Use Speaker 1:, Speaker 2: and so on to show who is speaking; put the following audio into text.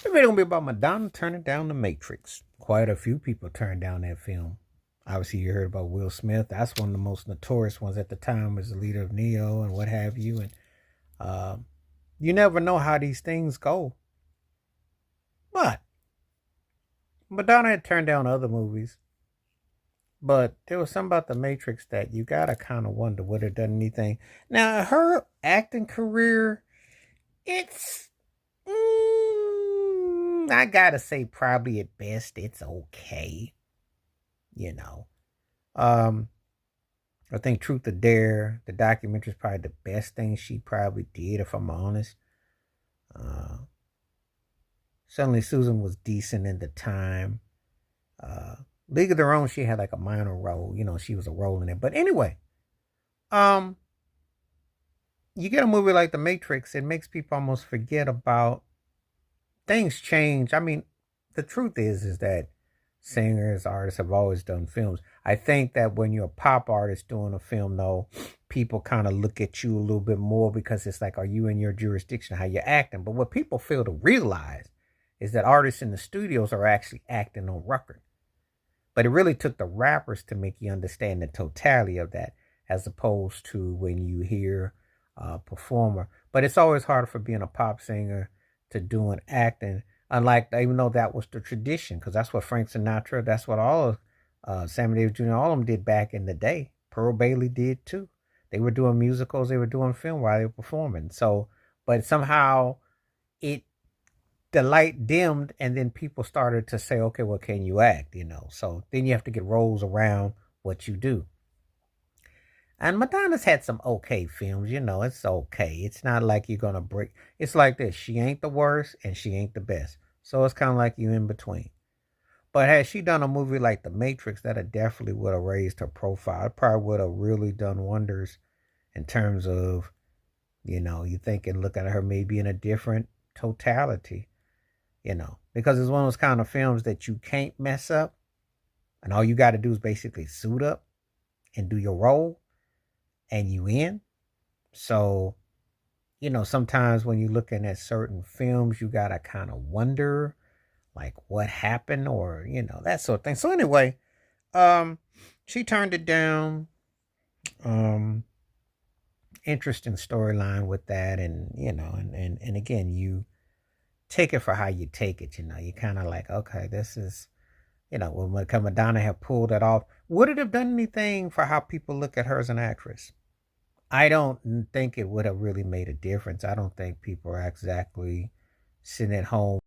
Speaker 1: It's really gonna be about Madonna turning down the Matrix. Quite a few people turned down that film. Obviously, you heard about Will Smith. That's one of the most notorious ones at the time, as the leader of Neo and what have you. And uh, you never know how these things go. But Madonna had turned down other movies. But there was something about the Matrix that you gotta kind of wonder would have done anything. Now, her acting career, it's I gotta say, probably at best, it's okay. You know, um, I think Truth or Dare, the documentary, is probably the best thing she probably did, if I'm honest. Uh, Suddenly, Susan was decent in the time. Uh, League of Their Own, she had like a minor role. She was a role in it. But anyway, um, you get a movie like The Matrix, it makes people almost forget about things change. I mean, the truth is that singers, artists have always done films. I think that when you're a pop artist doing a film, though, people kind of look at you a little bit more because it's like, are you in your jurisdiction? How you're acting? But what people fail to realize is that artists in the studios are actually acting on record. But it really took the rappers to make you understand the totality of that, as opposed to when you hear a performer. But it's always harder for being a pop singer to doing acting, unlike, even though that was the tradition, because that's what Frank Sinatra, that's what all of Sammy Davis Jr., all of them did back in the day. Pearl Bailey did too. They were doing musicals, they were doing film while they were performing. So, but somehow it the light dimmed, and then people started to say, okay, well, can you act? So then you have to get roles around what you do. And Madonna's had some okay films, it's okay. It's not like you're gonna break. It's like this: she ain't the worst and she ain't the best. So it's kind of like you in between. But had she done a movie like The Matrix, that definitely would have raised her profile. It probably would have really done wonders in terms of, you thinking, look at her maybe in a different totality, because it's one of those kind of films that you can't mess up, and all you got to do is basically suit up and do your role, and you in. So, sometimes when you're looking at certain films, you got to kind of wonder, like, what happened, or, that sort of thing. So anyway, um, she turned it down. Um, Interesting storyline with that. And, and again, you take it for how you take it. You kind of like, okay, this is, when Madonna have pulled it off, would it have done anything for how people look at her as an actress? I don't think it would have really made a difference. I don't think people are exactly sitting at home